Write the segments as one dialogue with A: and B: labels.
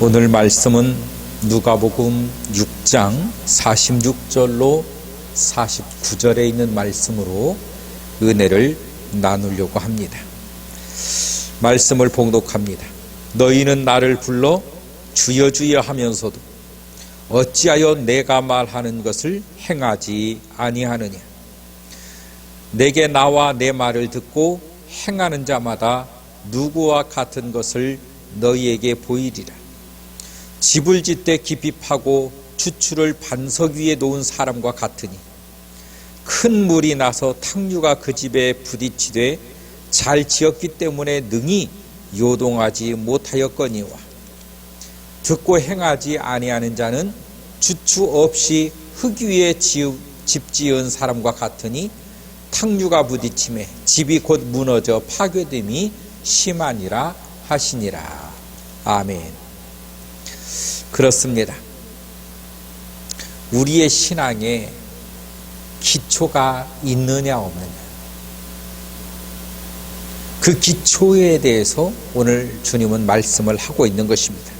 A: 오늘 말씀은 누가복음 6장 46절로 49절에 있는 말씀으로 은혜를 나누려고 합니다. 말씀을 봉독합니다. 너희는 나를 불러 주여 주여 하면서도 어찌하여 내가 말하는 것을 행하지 아니하느냐. 내게 나와 내 말을 듣고 행하는 자마다 누구와 같은 것을 너희에게 보이리라. 집을 짓되 깊이 파고 주추를 반석 위에 놓은 사람과 같으니 큰 물이 나서 탕류가 그 집에 부딪히되 잘 지었기 때문에 능히 요동하지 못하였거니와 듣고 행하지 아니하는 자는 주추 없이 흙 위에 집 지은 사람과 같으니 탕류가 부딪힘에 집이 곧 무너져 파괴됨이 심하니라 하시니라. 아멘. 그렇습니다. 우리의 신앙에 기초가 있느냐 없느냐, 그 기초에 대해서 오늘 주님은 말씀을 하고 있는 것입니다.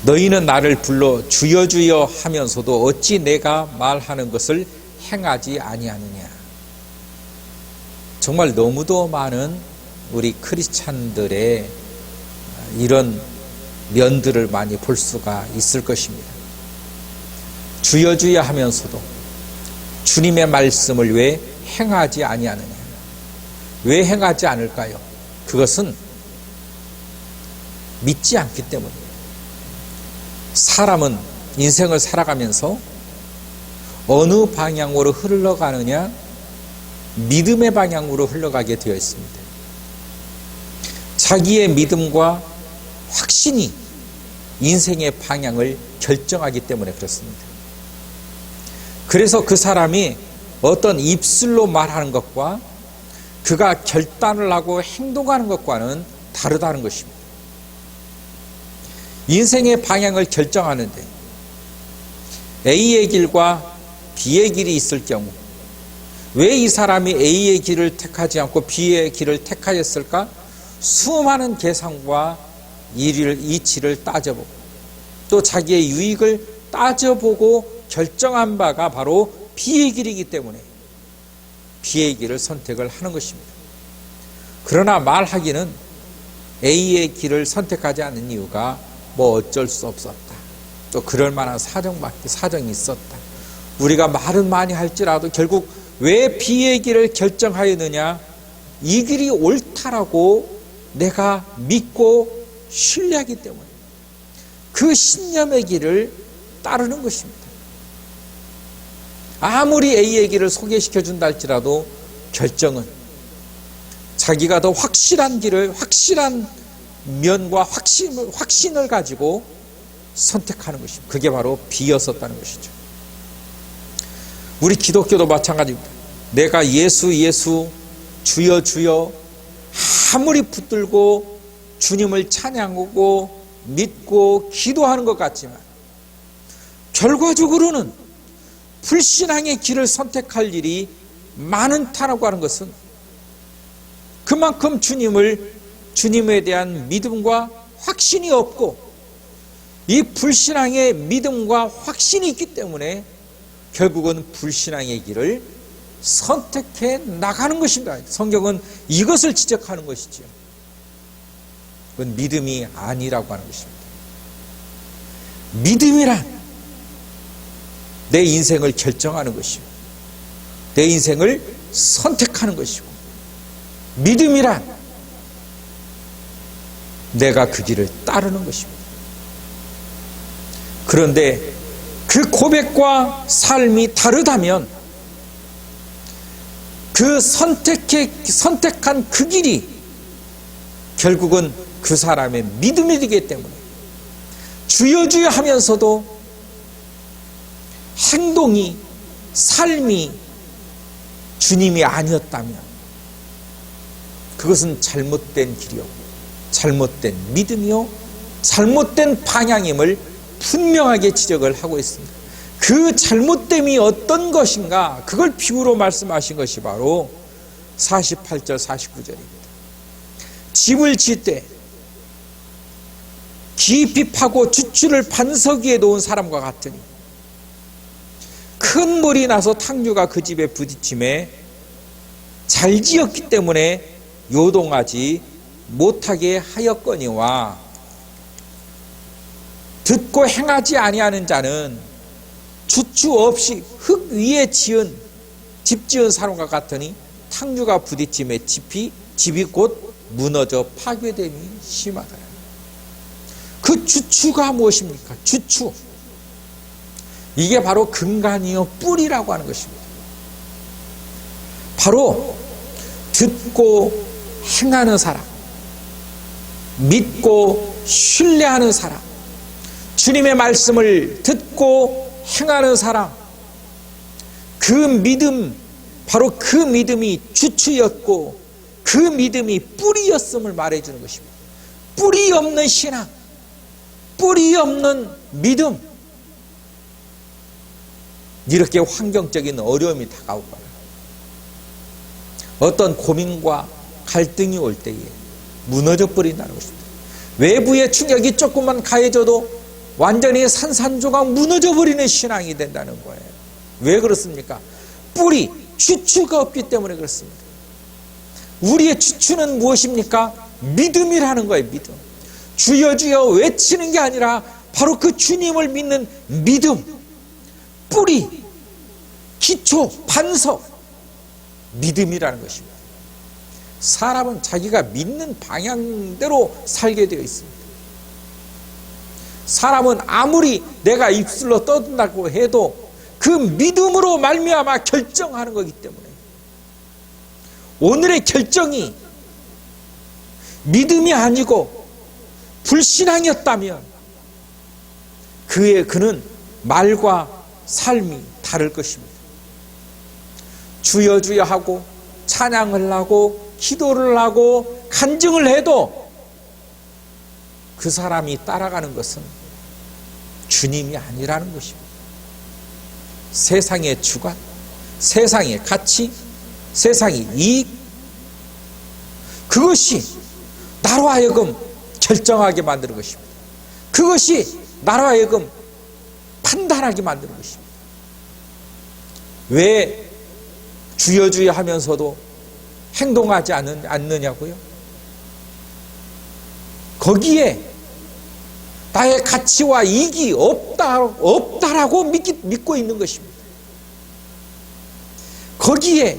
A: 너희는 나를 불러 주여 주여 하면서도 어찌 내가 말하는 것을 행하지 아니하느냐. 정말 너무도 많은 우리 크리스찬들의 이런 면들을 많이 볼 수가 있을 것입니다. 주여 주여 하면서도 주님의 말씀을 왜 행하지 아니하느냐. 왜 행하지 않을까요? 그것은 믿지 않기 때문입니다. 사람은 인생을 살아가면서 어느 방향으로 흘러가느냐, 믿음의 방향으로 흘러가게 되어 있습니다. 자기의 믿음과 확신이 인생의 방향을 결정하기 때문에 그렇습니다. 그래서 그 사람이 어떤 입술로 말하는 것과 그가 결단을 하고 행동하는 것과는 다르다는 것입니다. 인생의 방향을 결정하는데 A의 길과 B의 길이 있을 경우 왜 이 사람이 A의 길을 택하지 않고 B의 길을 택하였을까? 수많은 계산과 이치를 따져보고 또 자기의 유익을 따져보고 결정한 바가 바로 B의 길이기 때문에 B의 길을 선택을 하는 것입니다. 그러나 말하기는 A의 길을 선택하지 않는 이유가 뭐 어쩔 수 없었다, 또 그럴 만한 사정이 있었다. 우리가 말은 많이 할지라도 결국 왜 B의 길을 결정하였느냐, 이 길이 옳다라고 내가 믿고 신뢰하기 때문에 그 신념의 길을 따르는 것입니다. 아무리 A의 길을 소개시켜 준다 할지라도 결정은 자기가 더 확실한 길을, 확실한 면과 확신을 가지고 선택하는 것입니다. 그게 바로 B였었다는 것이죠. 우리 기독교도 마찬가지입니다. 내가 예수 주여 주여 아무리 붙들고 주님을 찬양하고 믿고 기도하는 것 같지만 결과적으로는 불신앙의 길을 선택할 일이 많다라고 하는 것은 그만큼 주님에 대한 믿음과 확신이 없고 이 불신앙의 믿음과 확신이 있기 때문에 결국은 불신앙의 길을 선택해 나가는 것입니다. 성경은 이것을 지적하는 것이죠. 그건 믿음이 아니라고 하는 것입니다. 믿음이란 내 인생을 결정하는 것이고 내 인생을 선택하는 것이고, 믿음이란 내가 그 길을 따르는 것입니다. 그런데 그 고백과 삶이 다르다면 그 선택한 그 길이 결국은 그 사람의 믿음이 되기 때문에 주여 주여 하면서도 행동이, 삶이 주님이 아니었다면 그것은 잘못된 길이요, 잘못된 믿음이요, 잘못된 방향임을 분명하게 지적을 하고 있습니다. 그 잘못됨이 어떤 것인가, 그걸 비유로 말씀하신 것이 바로 48절 49절입니다. 집을 짓되 깊이 파고 주추를 반석 위에 놓은 사람과 같으니 큰 물이 나서 탕류가 그 집에 부딪힘에 잘 지었기 때문에 요동하지 못하게 하였거니와 듣고 행하지 아니하는 자는 주추 없이 흙 위에 집 지은 사람과 같으니 탕류가 부딪힘에 집이 곧 무너져 파괴됨이 심하다. 그 주추가 무엇입니까? 주추. 이게 바로 근간이요 뿌리라고 하는 것입니다. 바로 듣고 행하는 사람, 믿고 신뢰하는 사람, 주님의 말씀을 듣고 행하는 사람, 그 믿음, 바로 그 믿음이 주추였고 그 믿음이 뿌리였음을 말해주는 것입니다. 뿌리 없는 신앙, 뿌리 없는 믿음, 이렇게 환경적인 어려움이 다가올 거예요. 어떤 고민과 갈등이 올 때에 무너져 버린다는 것입니다. 외부의 충격이 조금만 가해져도 완전히 산산조각 무너져 버리는 신앙이 된다는 거예요. 왜 그렇습니까? 뿌리, 주추가 없기 때문에 그렇습니다. 우리의 주추는 무엇입니까? 믿음이라는 거예요. 믿음. 주여 주여 외치는 게 아니라 바로 그 주님을 믿는 믿음, 뿌리, 기초, 반석, 믿음이라는 것입니다. 사람은 자기가 믿는 방향대로 살게 되어 있습니다. 사람은 아무리 내가 입술로 떠든다고 해도 그 믿음으로 말미암아 결정하는 거기 때문에 오늘의 결정이 믿음이 아니고 불신앙이었다면 그는 말과 삶이 다를 것입니다. 주여 주여 하고 찬양을 하고 기도를 하고 간증을 해도 그 사람이 따라가는 것은 주님이 아니라는 것입니다. 세상의 주관, 세상의 가치, 세상의 이익, 그것이 나로 하여금 결정하게 만드는 것입니다. 그것이 나로 하여금 판단하게 만드는 것입니다. 왜 주여 주여 하면서도 행동하지 않느냐고요? 거기에 나의 가치와 이익이 없다라고 믿고 있는 것입니다. 거기에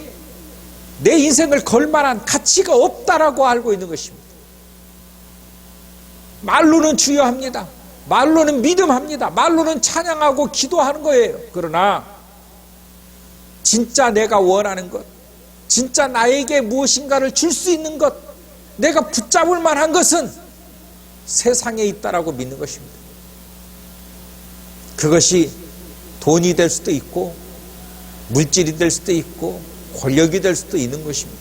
A: 내 인생을 걸 만한 가치가 없다라고 알고 있는 것입니다. 말로는 주여합니다. 말로는 믿음합니다. 말로는 찬양하고 기도하는 거예요. 그러나 진짜 내가 원하는 것, 진짜 나에게 무엇인가를 줄 수 있는 것, 내가 붙잡을 만한 것은 세상에 있다라고 믿는 것입니다. 그것이 돈이 될 수도 있고 물질이 될 수도 있고 권력이 될 수도 있는 것입니다.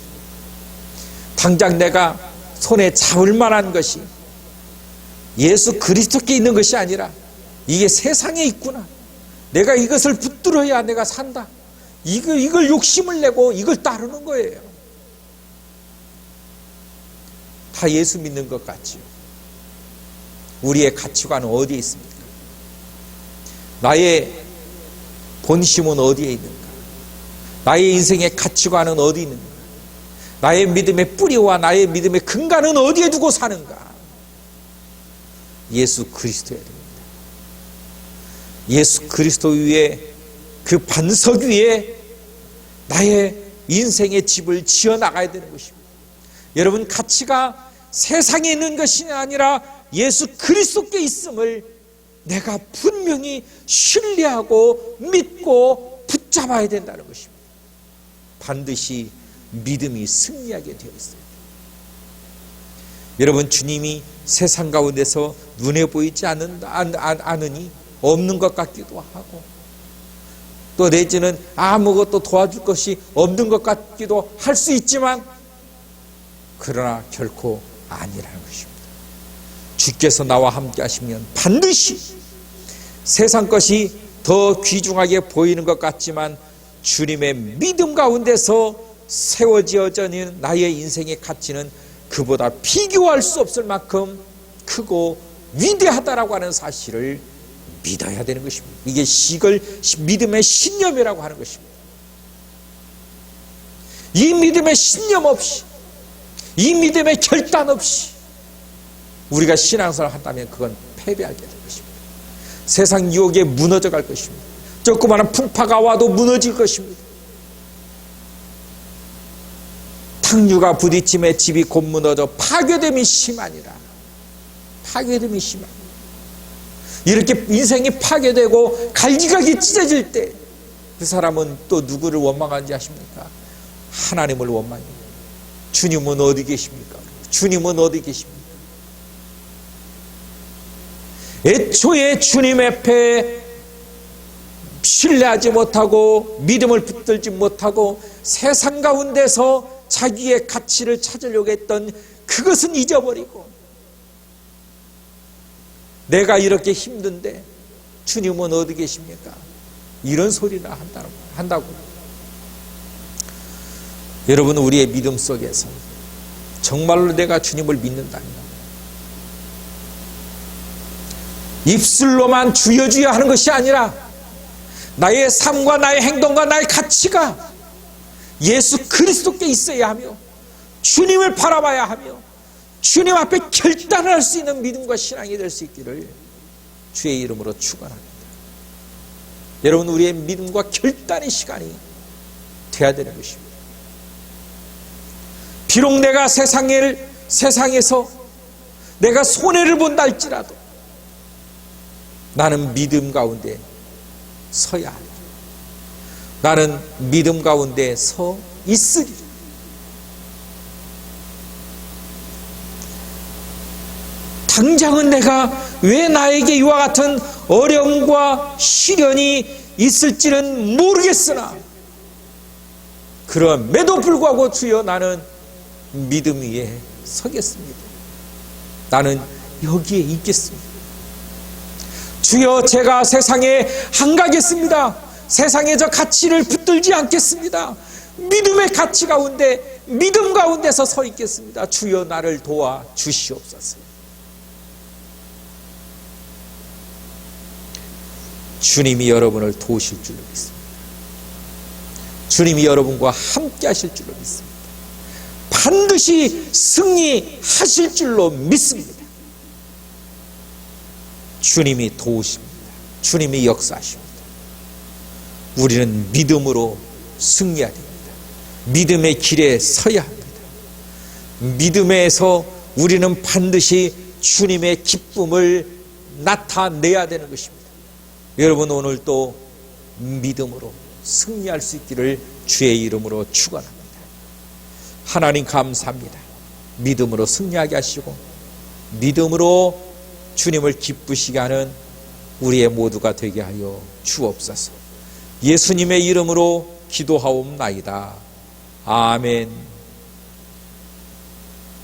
A: 당장 내가 손에 잡을 만한 것이 예수 그리스도께 있는 것이 아니라 이게 세상에 있구나, 내가 이것을 붙들어야 내가 산다, 이걸 욕심을 내고 이걸 따르는 거예요. 다 예수 믿는 것 같지요. 우리의 가치관은 어디에 있습니까? 나의 본심은 어디에 있는가? 나의 인생의 가치관은 어디 있는가? 나의 믿음의 뿌리와 나의 믿음의 근간은 어디에 두고 사는가? 예수 그리스도여야 됩니다. 예수 그리스도 위에, 그 반석 위에 나의 인생의 집을 지어 나가야 되는 것입니다. 여러분, 가치가 세상에 있는 것이 아니라 예수 그리스도께 있음을 내가 분명히 신뢰하고 믿고 붙잡아야 된다는 것입니다. 반드시 믿음이 승리하게 되어 있습니다. 여러분, 주님이 세상 가운데서 눈에 보이지 않으니 없는 것 같기도 하고, 또 내지는 아무것도 도와줄 것이 없는 것 같기도 할 수 있지만, 그러나 결코 아니라는 것입니다. 주께서 나와 함께 하시면 반드시 세상 것이 더 귀중하게 보이는 것 같지만 주님의 믿음 가운데서 세워지어지는 나의 인생의 가치는 그보다 비교할 수 없을 만큼 크고 위대하다라고 하는 사실을 믿어야 되는 것입니다. 이게 이걸 믿음의 신념이라고 하는 것입니다. 이 믿음의 신념 없이, 이 믿음의 결단 없이 우리가 신앙생활을 한다면 그건 패배하게 될 것입니다. 세상 유혹에 무너져 갈 것입니다. 조그마한 풍파가 와도 무너질 것입니다. 탕류가 부딪힘에 집이 곧 무너져 파괴됨이 심하니라. 파괴됨이 심하니라. 이렇게 인생이 파괴되고 갈기갈기 찢어질 때 그 사람은 또 누구를 원망하는지 아십니까? 하나님을 원망해요. 주님은 어디 계십니까? 주님은 어디 계십니까? 애초에 주님 앞에 신뢰하지 못하고 믿음을 붙들지 못하고 세상 가운데서 자기의 가치를 찾으려고 했던 그것은 잊어버리고, 내가 이렇게 힘든데 주님은 어디 계십니까? 이런 소리나 한다고. 여러분, 우리의 믿음 속에서 정말로 내가 주님을 믿는다면 입술로만 주여 주여 하는 것이 아니라 나의 삶과 나의 행동과 나의 가치가 예수 그리스도께 있어야 하며 주님을 바라봐야 하며 주님 앞에 결단을 할 수 있는 믿음과 신앙이 될 수 있기를 주의 이름으로 축원합니다. 여러분, 우리의 믿음과 결단의 시간이 돼야 되는 것입니다. 비록 내가 세상에서 내가 손해를 본다 할지라도 나는 믿음 가운데 서야 합니다. 나는 믿음 가운데 서 있으리. 당장은 내가 왜 나에게 이와 같은 어려움과 시련이 있을지는 모르겠으나 그럼에도 불구하고 주여 나는 믿음 위에 서겠습니다. 나는 여기에 있겠습니다. 주여, 제가 세상에 안 가겠습니다. 세상에 저 가치를 붙들지 않겠습니다. 믿음의 가치 가운데, 믿음 가운데서 서 있겠습니다. 주여, 나를 도와 주시옵소서. 주님이 여러분을 도우실 줄로 믿습니다. 주님이 여러분과 함께 하실 줄로 믿습니다. 반드시 승리하실 줄로 믿습니다. 주님이 도우십니다. 주님이 역사하십니다. 우리는 믿음으로 승리해야 됩니다. 믿음의 길에 서야 합니다. 믿음에서 우리는 반드시 주님의 기쁨을 나타내야 되는 것입니다. 여러분, 오늘 또 믿음으로 승리할 수 있기를 주의 이름으로 축원합니다. 하나님 감사합니다. 믿음으로 승리하게 하시고 믿음으로 주님을 기쁘시게 하는 우리의 모두가 되게 하여 주옵소서. 예수님의 이름으로 기도하옵나이다. 아멘.